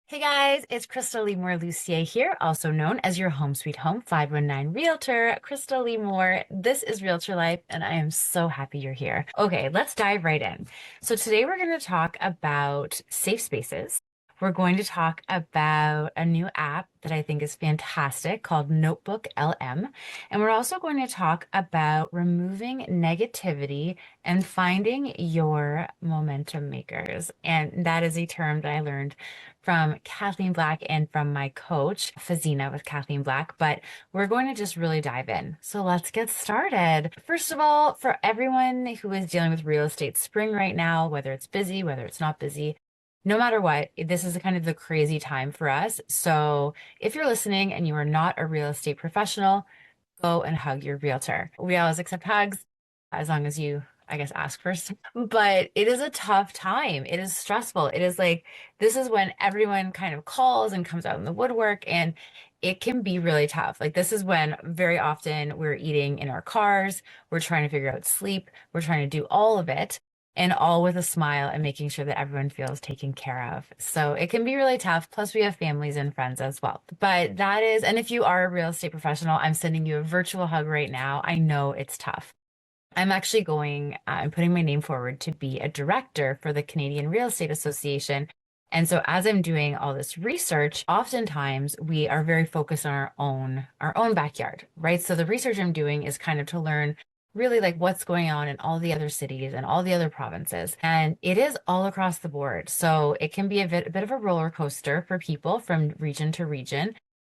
Hey guys, it's Krystal Lee Lucier here, also known as your Home Sweet Home 519 Realtor. Krystal Lee. This is Realtor Life, and I am so happy you're here. Okay, let's dive right in. So today we're going to talk about safe spaces. We're going to talk about a new app that I think is fantastic called Notebook LM. And we're also going to talk about removing negativity and finding your momentum makers. And that is a term that I learned from Kathleen Black and from my coach, Fazina with Kathleen Black, but we're going to just really dive in. So let's get started. First of all, for everyone who is dealing with real estate spring right now, whether it's busy, whether it's not busy, no matter what, this is kind of the crazy time for us. So if you're listening and you are not a real estate professional, go and hug your realtor. We always accept hugs as long as you, I guess, ask first. But it is a tough time. It is stressful. It is like this is when everyone kind of calls and comes out in the woodwork, and it can be really tough. Like this is when very often we're eating in our cars, we're trying to figure out sleep, we're trying to do all of it. And all with a smile and making sure that everyone feels taken care of. So it can be really tough. Plus, we have families and friends as well. But that is, and if you are a real estate professional, I'm sending you a virtual hug right now. I know it's tough. I'm actually I'm putting my name forward to be a director for the Canadian Real Estate Association. And so as I'm doing all this research, oftentimes we are very focused on our own backyard, right? So the research I'm doing is kind of to learn really like what's going on in all the other cities and all the other provinces. And it is all across the board. So it can be a bit of a roller coaster for people from region to region.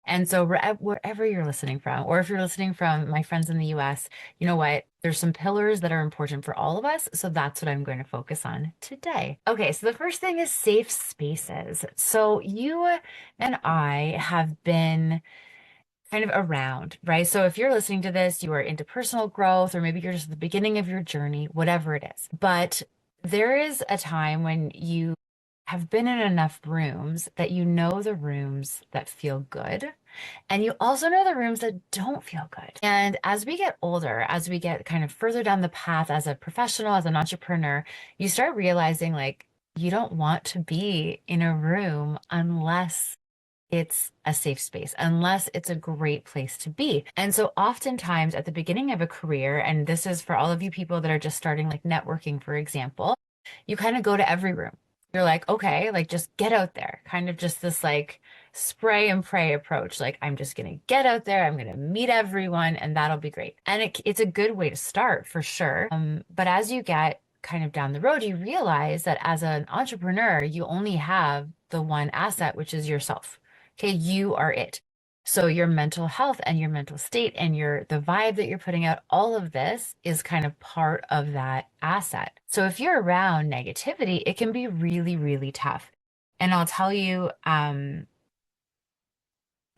And so wherever you're listening from, or if you're listening from my friends in the US, you know what? There's some pillars that are important for all of us. So that's what I'm going to focus on today. Okay, so the first thing is safe spaces. So you and I have been kind of around, right? So if you're listening to this, you are into personal growth, or maybe you're just at the beginning of your journey, whatever it is. But there is a time when you have been in enough rooms that you know the rooms that feel good. And you also know the rooms that don't feel good. And as we get older, as we get kind of further down the path as a professional, as an entrepreneur, you start realizing like you don't want to be in a room unless it's a safe space, unless it's a great place to be. And so oftentimes at the beginning of a career, and this is for all of you people that are just starting like networking, for example, you kind of go to every room. You're like, okay, like just get out there, kind of just this like spray and pray approach. Like, I'm just going to get out there, I'm going to meet everyone, and that'll be great. And it's a good way to start for sure. But as you get kind of down the road, you realize that as an entrepreneur, you only have the one asset, which is yourself. Okay, you are it. So your mental health and your mental state and the vibe that you're putting out, all of this is kind of part of that asset. So if you're around negativity, it can be really, really tough. And I'll tell you,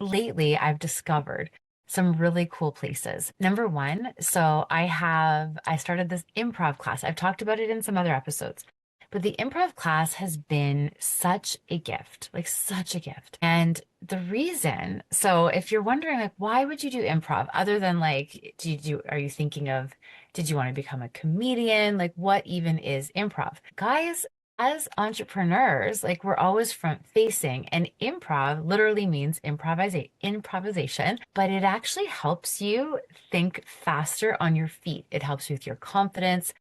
lately I've discovered some really cool places. Number one, I started this improv class. I've talked about it in some other episodes. But the improv class has been such a gift, like such a gift. And the reason, so if you're wondering, like, why would you do improv other than like, are you thinking of, did you want to become a comedian? Like, what even is improv? Guys, as entrepreneurs, like we're always front facing, and improv literally means improvisation, but it actually helps you think faster on your feet. It helps with your confidence.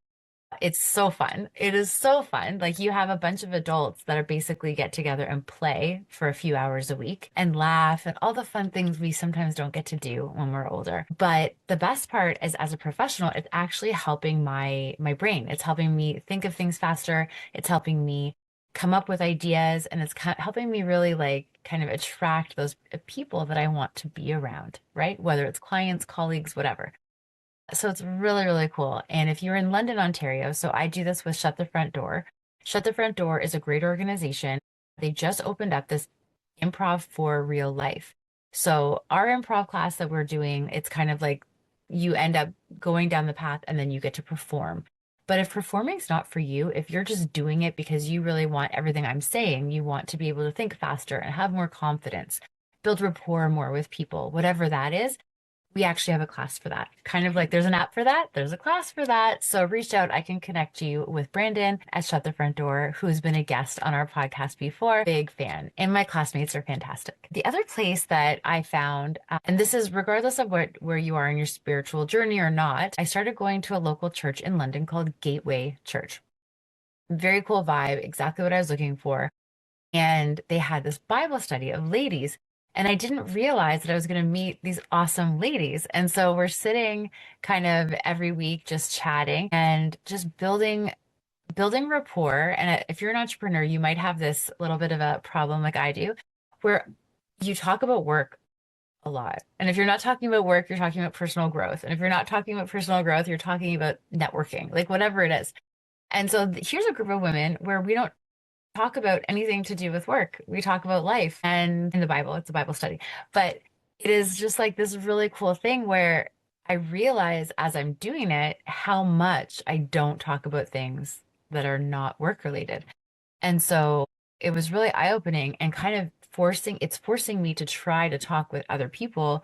It's so fun. It is so fun. Like you have a bunch of adults that are basically get together and play for a few hours a week and laugh and all the fun things we sometimes don't get to do when we're older. But the best part is as a professional, it's actually helping my brain. It's helping me think of things faster. It's helping me come up with ideas, and it's helping me really like kind of attract those people that I want to be around, right? Whether it's clients, colleagues, whatever. So it's really, really cool. And if you're in London, Ontario, so I do this with Shut the Front Door. Shut the Front Door is a great organization. They just opened up this improv for real life. So our improv class that we're doing, it's kind of like you end up going down the path and then you get to perform. But if performing's not for you, if you're just doing it because you really want everything I'm saying, you want to be able to think faster and have more confidence, build rapport more with people, whatever that is, We actually have a class for that. Kind of like there's an app for that, there's a class for that. So reach out. I can connect you with Brandon at Shut the Front Door, who's been a guest on our podcast before. Big fan. And my classmates are fantastic. The other place that I found, and this is regardless of where you are in your spiritual journey or not, I started going to a local church in London called Gateway Church. Very cool vibe, exactly what I was looking for. And they had this Bible study of ladies. And I didn't realize that I was going to meet these awesome ladies. And so we're sitting kind of every week just chatting and just building rapport. And if you're an entrepreneur, you might have this little bit of a problem like I do, where you talk about work a lot. And if you're not talking about work, you're talking about personal growth. And if you're not talking about personal growth, you're talking about networking, like whatever it is. And so here's a group of women where we don't talk about anything to do with work. We talk about life and in the Bible, it's a Bible study. But it is just like this really cool thing where I realize as I'm doing it how much I don't talk about things that are not work related. And so it was really eye-opening and kind of forcing me to try to talk with other people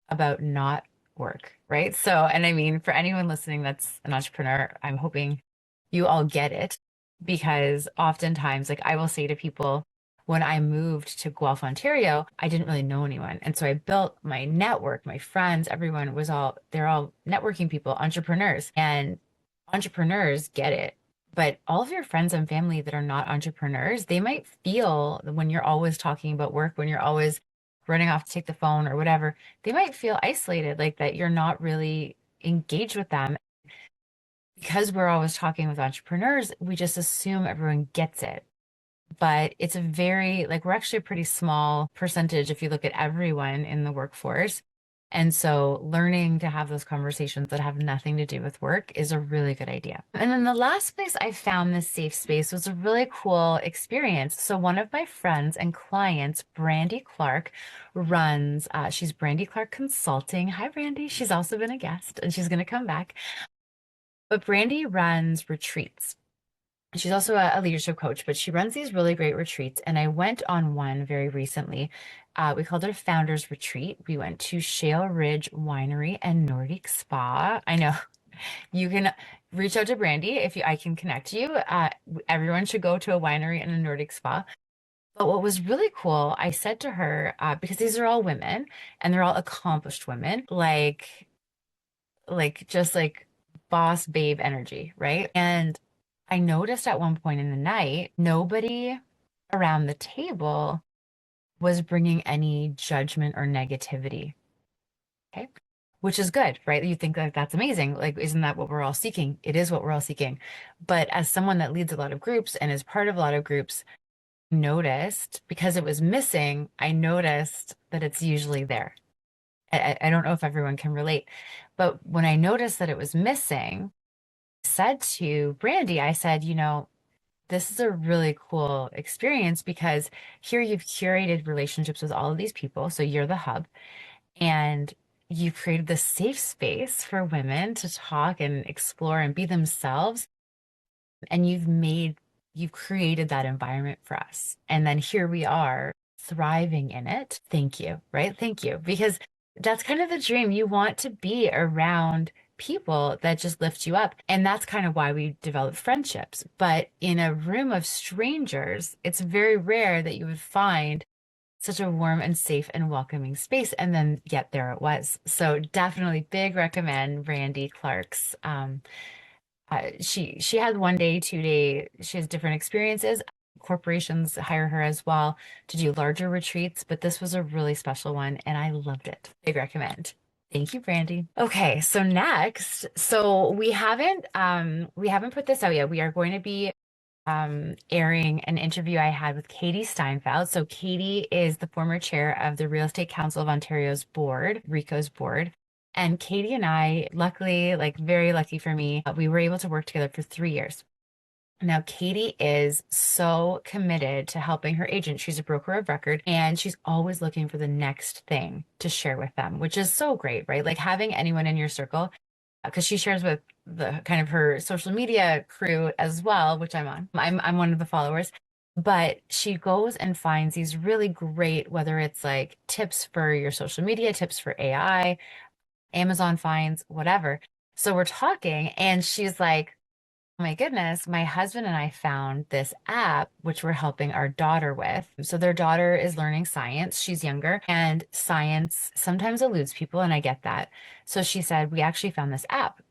about not work, right? So, and I mean, for anyone listening that's an entrepreneur, I'm hoping you all get it because oftentimes, like I will say to people, when I moved to Guelph, Ontario, I didn't really know anyone. And so I built my network, my friends, everyone was they're all networking people, entrepreneurs, and entrepreneurs get it. But all of your friends and family that are not entrepreneurs, they might feel when you're always talking about work, when you're always running off to take the phone or whatever, they might feel isolated, like that you're not really engaged with them. Because we're always talking with entrepreneurs, we just assume everyone gets it. But it's a very, like, we're actually a pretty small percentage if you look at everyone in the workforce. And so learning to have those conversations that have nothing to do with work is a really good idea. And then the last place I found this safe space was a really cool experience. So one of my friends and clients, Brandy Clark, she's Brandy Clark Consulting. Hi, Brandy. She's also been a guest and she's going to come back. But Brandy runs retreats. She's also a leadership coach, but she runs these really great retreats. And I went on one very recently. We called it a founders retreat. We went to Shale Ridge Winery and Nordic Spa. I know you can reach out to Brandy if I can connect you. Everyone should go to a winery and a Nordic spa. But what was really cool, I said to her, because these are all women and they're all accomplished women, just like boss babe energy, right? And I noticed at one point in the night, nobody around the table was bringing any judgment or negativity. Okay. Which is good, right? You think like that's amazing. Like, isn't that what we're all seeking? It is what we're all seeking. But as someone that leads a lot of groups and is part of a lot of groups, noticed because it was missing, I noticed that it's usually there. I don't know if everyone can relate, but when I noticed that it was missing, I said to Brandy, I said, this is a really cool experience because here you've curated relationships with all of these people. So you're the hub and you've created this safe space for women to talk and explore and be themselves. And you've created that environment for us. And then here we are thriving in it. Thank you, right? Thank you. Because that's kind of the dream. You want to be around people that just lift you up. And that's kind of why we develop friendships. But in a room of strangers, it's very rare that you would find such a warm and safe and welcoming space. And then yet there it was. So definitely big recommend Randy Clark's she has 1 day, 2 day, she has different experiences. Corporations hire her as well to do larger retreats, but this was a really special one and I loved it. Big recommend. Thank you, Brandy. Okay, so next, so we haven't put this out yet. We are going to be airing an interview I had with Katie Steinfeld. So Katie is the former chair of the Real Estate Council of Ontario's board, RICO's board. And Katie and I, luckily, like very lucky for me, we were able to work together for 3 years. Now, Katie is so committed to helping her agent. She's a broker of record and she's always looking for the next thing to share with them, which is so great, right? Like having anyone in your circle, because she shares with the kind of her social media crew as well, which I'm on. I'm one of the followers. But she goes and finds these really great, whether it's like tips for your social media, tips for AI, Amazon finds, whatever. So we're talking, and she's like, oh my goodness, my husband and I found this app which we're helping our daughter with. So their daughter is learning science. She's younger, and science sometimes eludes people, and I get that. So she said, we actually found this app,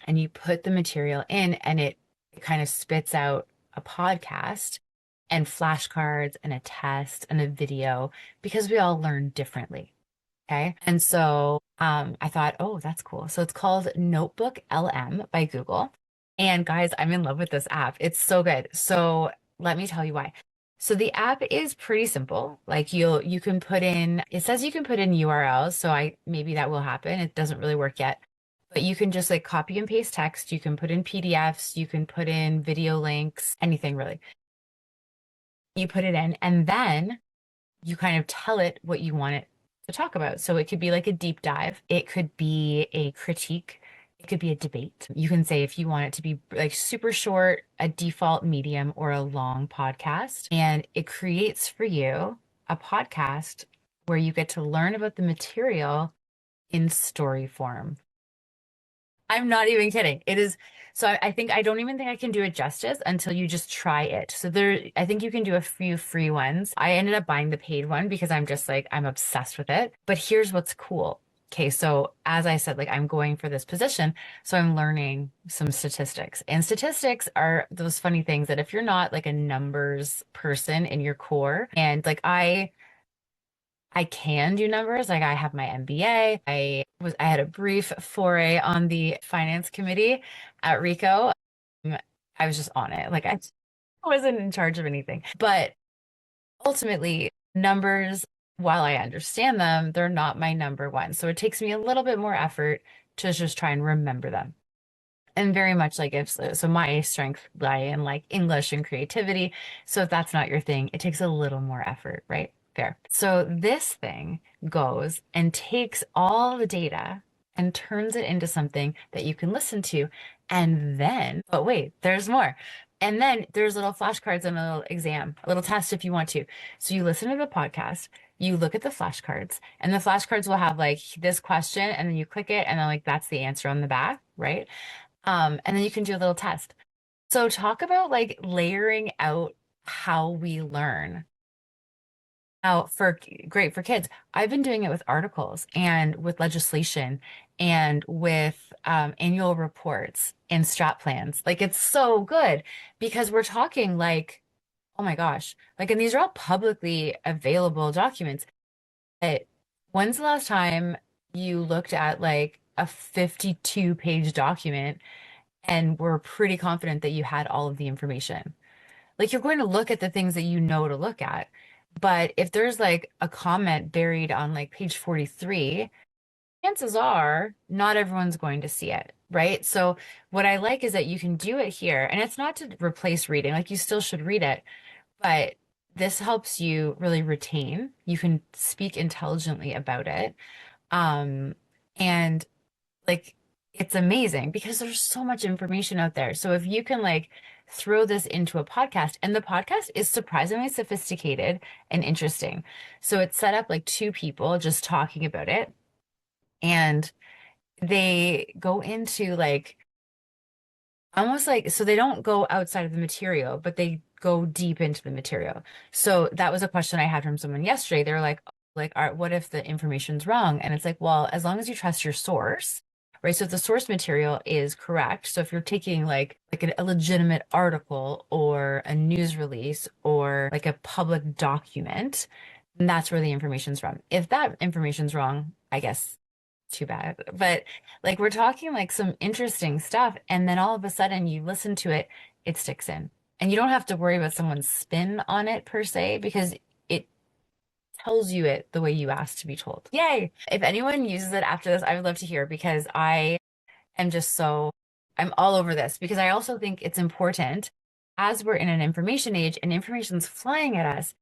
and you put the material in, and it kind of spits out a podcast and flashcards and a test and a video because we all learn differently. Okay. And so I thought, oh, that's cool. So it's called Notebook LM by Google. And guys, I'm in love with this app. It's so good. So let me tell you why. So the app is pretty simple. Like you can put in, it says you can put in URLs. So I maybe that will happen. It doesn't really work yet. But you can just like copy and paste text. You can put in PDFs. You can put in video links, anything really. You put it in, and then you kind of tell it what you want it to talk about. So it could be like a deep dive, it could be a critique, it could be a debate. You can say if you want it to be like super short, a default medium, or a long podcast. And it creates for you a podcast where you get to learn about the material in story form. I'm not even kidding. It is so I think I don't even think I can do it justice until you just try it. So there, I think you can do a few free ones. I ended up buying the paid one because I'm just like I'm obsessed with it. But here's what's cool. Okay, so as I said, like I'm going for this position, so I'm learning some statistics. And statistics are those funny things that if you're not like a numbers person in your core, and like I can do numbers. Like I have my MBA. I had a brief foray on the finance committee at Rico. Um, I was just on it. Like I wasn't in charge of anything. But ultimately, numbers, while I understand them, they're not my number one. So it takes me a little bit more effort to just try and remember them. And very much like if so, my strength lie in like English and creativity. So if that's not your thing, it takes a little more effort, right? Fair. So this thing goes and takes all the data and turns it into something that you can listen to. And then, but wait, there's more. And then there's little flashcards and a little exam, a little test if you want to. So you listen to the podcast, you look at the flashcards, and the flashcards will have like this question, and then you click it, and then like that's the answer on the back, right? And then you can do a little test. So talk about like layering out how we learn. Now, for great for kids, I've been doing it with articles and with legislation and with annual reports and strat plans. Like it's so good because we're talking like, oh my gosh, like, and these are all publicly available documents. But when's the last time you looked at like a 52-page document and we're pretty confident that you had all of the information? Like you're going to look at the things that you know to look at. But if there's like a comment buried on like page 43, chances are not everyone's going to see it, right? So what I like is that you can do it here, and it's not to replace reading, like you still should read it, but this helps you really retain. You can speak intelligently about it. Um, and like it's amazing because there's so much information out there. So if you can like throw this into a podcast, and the podcast is surprisingly sophisticated and interesting. So it's set up like two people just talking about it, and they go into like almost like so they don't go outside of the material, but they go deep into the material. So that was a question I had from someone yesterday. They were like, what if the information's wrong? And it's like, well, as long as you trust your source, right? So if the source material is correct, so if you're taking like a legitimate article or a news release or like a public document, then that's where the information's from. If that information's wrong, I guess too bad. But like we're talking like some interesting stuff, and then all of a sudden you listen to it, it sticks in. And you don't have to worry about someone's spin on it per se because it tells you it the way you asked to be told. Yay. If anyone uses it after this, I would love to hear because I am just so I'm all over this because I also think it's important as we're in an information age and information's flying at us.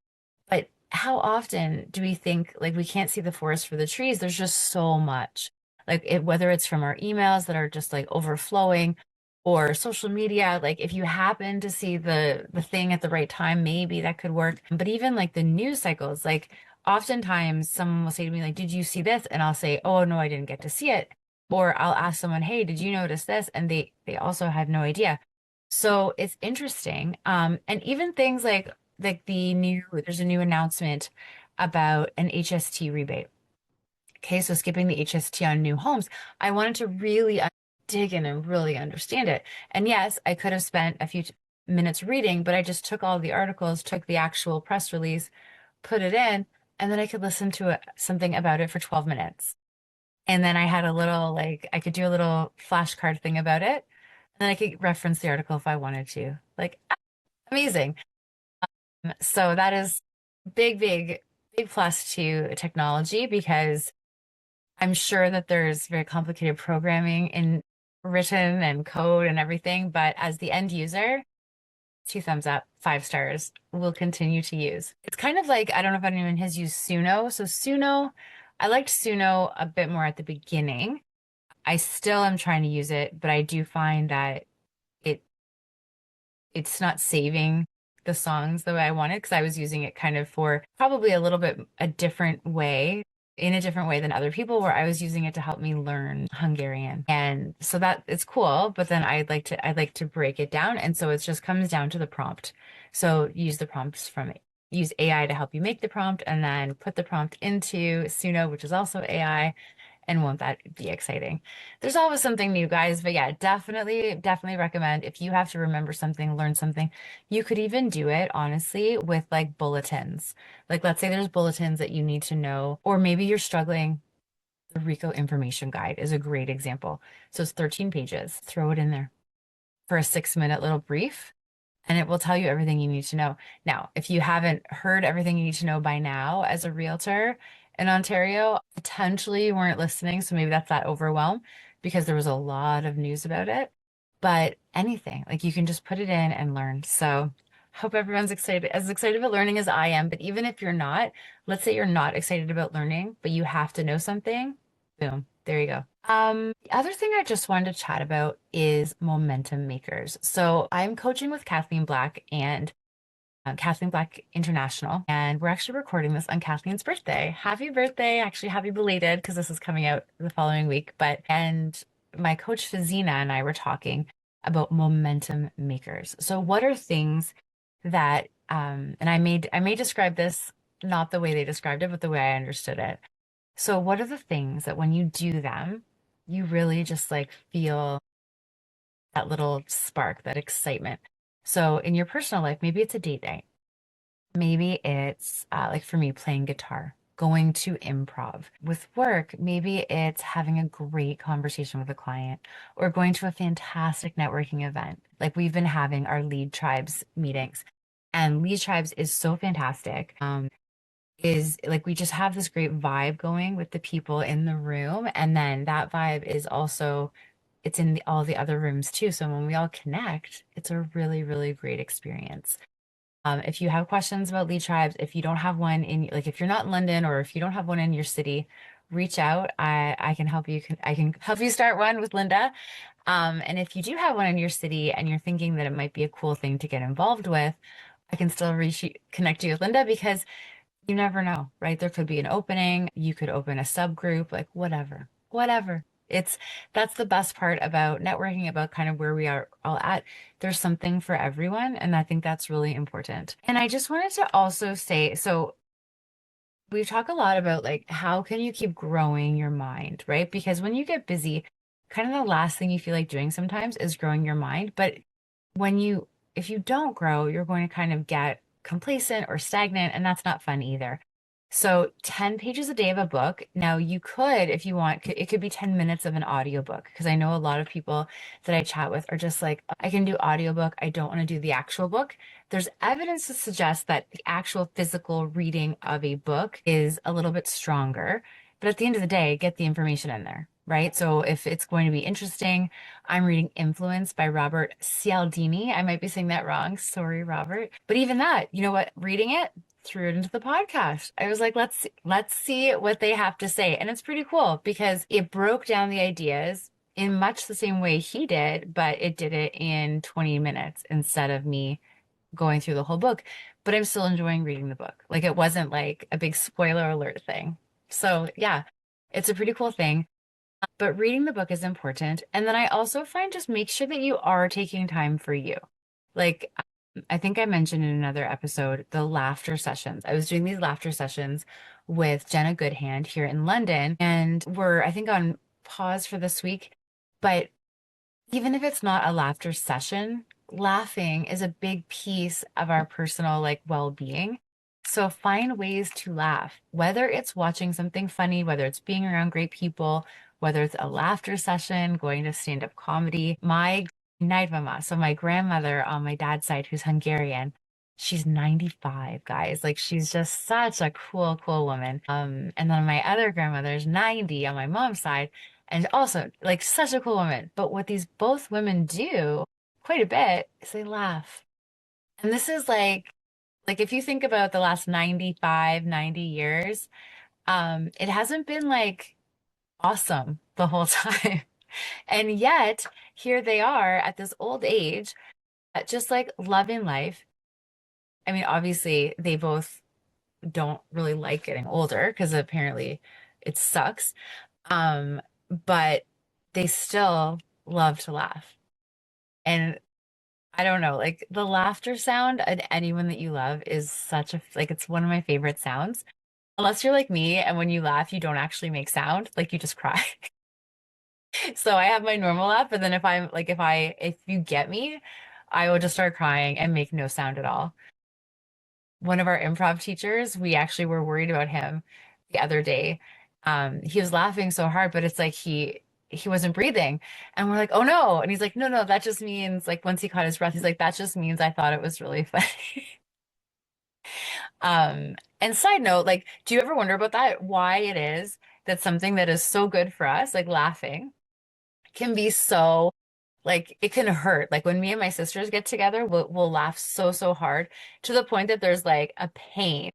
But how often do we think like we can't see the forest for the trees? There's just so much. Like whether it's from our emails that are just like overflowing or social media, like if you happen to see the thing at the right time, maybe that could work. But even like the news cycles, like oftentimes someone will say to me, like, did you see this? And I'll say, oh, no, I didn't get to see it. Or I'll ask someone, hey, did you notice this? And they also had no idea. So it's interesting. And even things like there's a new announcement about an HST rebate. Okay, so skipping the HST on new homes, I wanted to really dig in and really understand it. And yes, I could have spent a few minutes reading, but I just took all the articles, took the actual press release, put it in, and then I could listen to something about it for 12 minutes. And then I had a little, like, I could do a little flashcard thing about it, and then I could reference the article if I wanted to. Like, amazing. So that is big, big, big plus to technology because I'm sure that there's very complicated programming in written and code and everything, but as the end user, two thumbs up, 5 stars, will continue to use. It's kind of like, I don't know if anyone has used Suno. So Suno, I liked Suno a bit more at the beginning. I still am trying to use it, but I do find that it it's not saving the songs the way I wanted because I was using it kind of for probably a little bit a different way, in a different way than other people, where I was using it to help me learn Hungarian. And so that it's cool, but then I'd like to break it down. And so it just comes down to the prompt. So use the prompts from it. Use AI to help you make the prompt and then put the prompt into Suno, which is also AI, and won't that be exciting? There's always something new, guys. But yeah, definitely, definitely recommend if you have to remember something, learn something. You could even do it, honestly, with like bulletins. Like, let's say there's bulletins that you need to know, or maybe you're struggling. The RICO information guide is a great example. So it's 13 pages. Throw it in there for a 6-minute little brief and it will tell you everything you need to know. Now, if you haven't heard everything you need to know by now as a realtor in Ontario, potentially you weren't listening, so maybe that's that overwhelm because there was a lot of news about it. But anything, like you can just put it in and learn. So hope everyone's excited, as excited about learning as I am. But even if you're not, let's say you're not excited about learning, but you have to know something, boom, there you go. The other thing I just wanted to chat about is momentum makers. So I'm coaching with Kathleen Black and Kathleen Black International, and we're actually recording this on Kathleen's birthday. Happy birthday! Actually, happy belated because this is coming out the following week. But and my coach Fazina and I were talking about momentum makers. So what are things that and I may describe this not the way they described it, but the way I understood it. So what are the things that when you do them, you really just like feel that little spark, that excitement? So in your personal life, maybe it's a date night. Maybe it's like for me, playing guitar, going to improv. With work, maybe it's having a great conversation with a client or going to a fantastic networking event. Like we've been having our lead tribes meetings. And lead tribes is so fantastic. Is like we just have this great vibe going with the people in the room. And then that vibe is also it's in all the other rooms too. So when we all connect, it's a really, really great experience. If you have questions about lead tribes, if you don't have one in, like if you're not in London or if you don't have one in your city, reach out. I can help you. I can help you start one with Linda. And if you do have one in your city and you're thinking that it might be a cool thing to get involved with, I can still connect you with Linda because you never know, right? There could be an opening. You could open a subgroup, like whatever, whatever. It's that's the best part about networking, about kind of where we are all at. There's something for everyone, and I think that's really important. And I just wanted to also say, so we've talked a lot about like how can you keep growing your mind, right? Because when you get busy, kind of the last thing you feel like doing sometimes is growing your mind. But when you if you don't grow, you're going to kind of get complacent or stagnant, and that's not fun either. So 10 pages a day of a book. Now you could, if you want, it could be 10 minutes of an audiobook because I know a lot of people that I chat with are just like, I can do audiobook. I don't want to do the actual book. There's evidence to suggest that the actual physical reading of a book is a little bit stronger. But at the end of the day, get the information in there, right? So if it's going to be interesting, I'm reading Influence by Robert Cialdini. I might be saying that wrong. Sorry, Robert. But even that, you know what? Reading it, threw it into the podcast. I was like, let's see what they have to say. And it's pretty cool because it broke down the ideas in much the same way he did, but it did it in 20 minutes instead of me going through the whole book. but I'm still enjoying reading the book. Like it wasn't like a big spoiler alert thing. So yeah, it's a pretty cool thing. But reading the book is important. And then I also find just make sure that you are taking time for you. Like I think I mentioned in another episode, the laughter sessions. I was doing these laughter sessions with Jenna Goodhand here in London, and we're, I think, on pause for this week. But even if it's not a laughter session, laughing is a big piece of our personal like well-being. So find ways to laugh, whether it's watching something funny, whether it's being around great people, whether it's a laughter session, going to stand-up comedy. My night mama, so my grandmother on my dad's side, who's Hungarian, she's 95, guys. Like she's just such a cool, cool woman. And then my other grandmother's 90 on my mom's side and also like such a cool woman. But what these both women do quite a bit is they laugh. And this is like if you think about the last 95, 90 years, it hasn't been like awesome the whole time. And yet here they are at this old age, just like loving life. I mean, obviously they both don't really like getting older because apparently it sucks. Um, but they still love to laugh. And I don't know, like the laughter sound at anyone that you love is such a, like, it's one of my favorite sounds. Unless you're like me and when you laugh, you don't actually make sound, like you just cry. So I have my normal laugh, but then if I'm like, if you get me, I will just start crying and make no sound at all. One of our improv teachers, we actually were worried about him the other day. He was laughing so hard, but it's like he wasn't breathing. And we're like, oh no. And he's like, no, no, that just means like once he caught his breath, he's like, that just means I thought it was really funny. And side note, like, do you ever wonder about that? Why it is that something that is so good for us, like laughing, can be so like it can hurt. Like when me and my sisters get together, we'll laugh so, so hard to the point that there's like a pain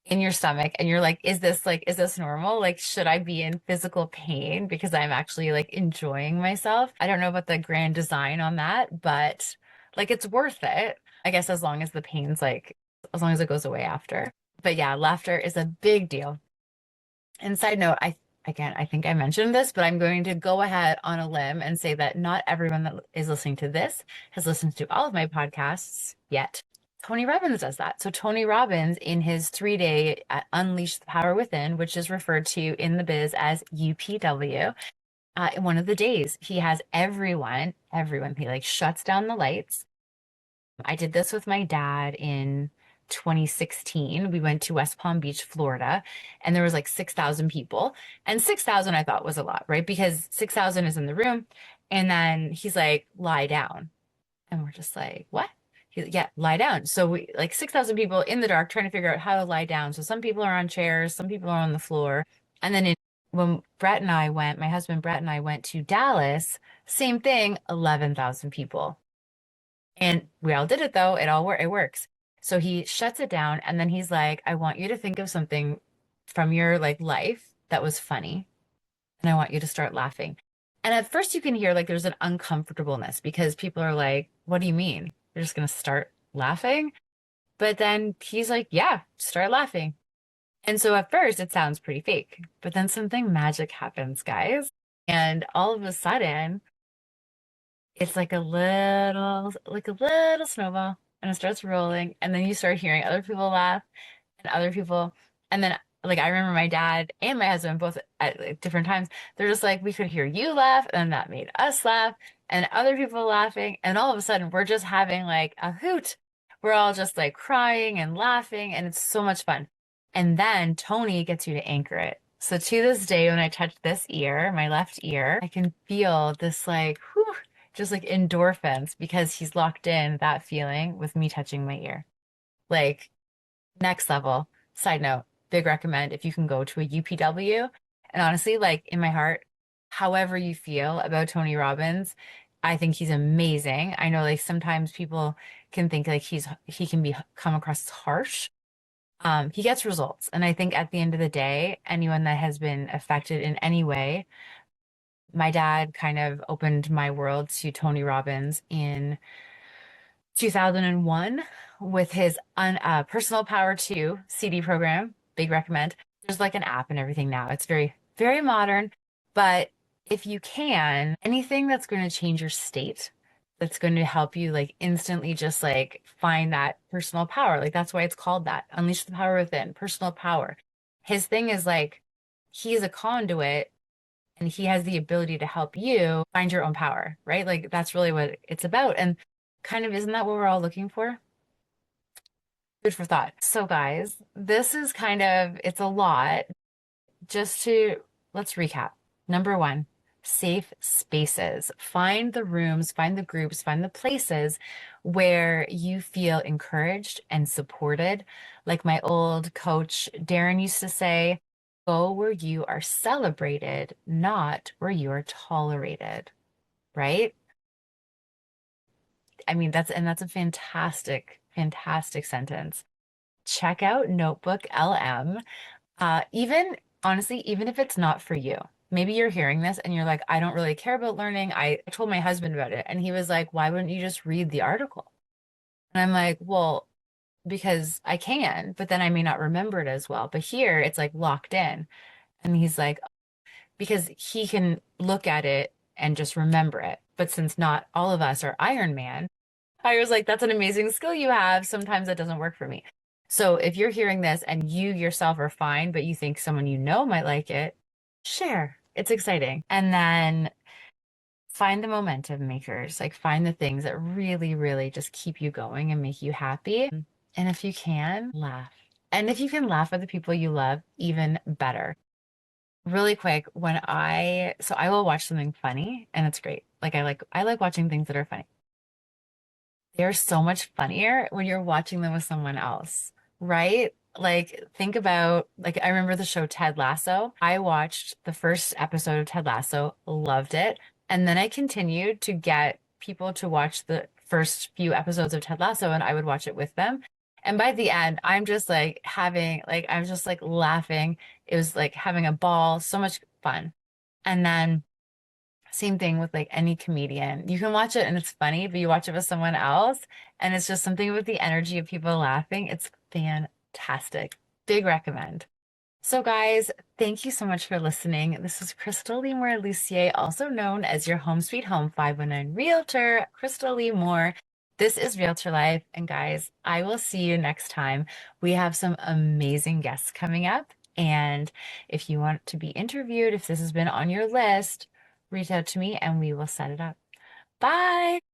in your stomach and you're like, is this normal? Like, should I be in physical pain because I'm actually like enjoying myself? I don't know about the grand design on that, but like it's worth it. I guess as long as the pain's like, as long as it goes away after. But yeah, laughter is a big deal. And side note, again, I think I mentioned this, but I'm going to go ahead on a limb and say that not everyone that is listening to this has listened to all of my podcasts yet. Tony Robbins does that. So Tony Robbins, in his 3-day Unleash the Power Within, which is referred to in the biz as UPW, in one of the days, he has everyone, he like shuts down the lights. I did this with my dad in 2016. We went to West Palm Beach, Florida, and there was like 6,000 people. And 6,000 I thought was a lot, right? Because 6,000 is in the room. And then he's like, lie down. And we're just like, what? Yeah, lie down. So we like 6,000 people in the dark trying to figure out how to lie down. So some people are on chairs, some people are on the floor. And then when Brett and I went, my husband Brett and I went to Dallas, same thing, 11,000 people. And we all did it though. It works. So he shuts it down and then he's like, I want you to think of something from your like life that was funny and I want you to start laughing. And at first you can hear like there's an uncomfortableness because people are like, what do you mean? You're just gonna start laughing? But then he's like, yeah, start laughing. And so at first it sounds pretty fake, but then something magic happens, guys. And all of a sudden, it's like a little snowball, and it starts rolling, and then you start hearing other people laugh and other people, and then like I remember my dad and my husband both at like, different times, they're just like, we could hear you laugh, and that made us laugh, and other people laughing, and all of a sudden we're just having like a hoot. We're all just like crying and laughing, and it's so much fun. And then Tony gets you to anchor it. So to this day, when I touch this ear, my left ear, I can feel this like, whew, just like endorphins because he's locked in that feeling with me touching my ear. Like next level. Side note, big recommend if you can go to a UPW. And honestly, like in my heart, however you feel about Tony Robbins, I think he's amazing. I know like sometimes people can think like he can be come across as harsh. He gets results. And I think at the end of the day, anyone that has been affected in any way, my dad kind of opened my world to Tony Robbins in 2001 with his Personal Power 2 CD program. Big recommend. There's like an app and everything now. It's very, very modern. But if you can, anything that's going to change your state, that's going to help you like instantly just like find that personal power. Like that's why it's called that. Unleash the power within, personal power. His thing is like he's a conduit and he has the ability to help you find your own power, right? Like that's really what it's about. And kind of isn't that what we're all looking for? Food for thought. So guys, this is kind of it's a lot. Just to let's recap. Number one, safe spaces. Find the rooms, find the groups, find the places where you feel encouraged and supported. Like my old coach Darren used to say, go where you are celebrated, not where you are tolerated, right? I mean, that's a fantastic, fantastic sentence. Check out Notebook LM. Even honestly, even if it's not for you, maybe you're hearing this and you're like, I don't really care about learning. I told my husband about it and he was like, why wouldn't you just read the article? And I'm like, well, because I can, but then I may not remember it as well. But here it's like locked in. And he's like, because he can look at it and just remember it. But since not all of us are Iron Man, I was like, that's an amazing skill you have. Sometimes that doesn't work for me. So if you're hearing this and you yourself are fine, but you think someone you know might like it, share. It's exciting. And then find the momentum makers, like find the things that really, really just keep you going and make you happy. And if you can, laugh. And if you can laugh with the people you love, even better. Really quick, so I will watch something funny and it's great. I like watching things that are funny. They're so much funnier when you're watching them with someone else, right? Like, think about, like, I remember the show Ted Lasso. I watched the first episode of Ted Lasso, loved it. And then I continued to get people to watch the first few episodes of Ted Lasso, and I would watch it with them. And by the end, I'm just like laughing. It was like having a ball, so much fun. And then, same thing with like any comedian. You can watch it and it's funny, but you watch it with someone else and it's just something with the energy of people laughing. It's fantastic. Big recommend. So, guys, thank you so much for listening. This is Krystal Lee Moore Lucier, also known as your Home Sweet Home 519 Realtor, Krystal Lee Moore. This is Realtor Life. And, guys, I will see you next time. We have some amazing guests coming up. And if you want to be interviewed, if this has been on your list, reach out to me and we will set it up. Bye.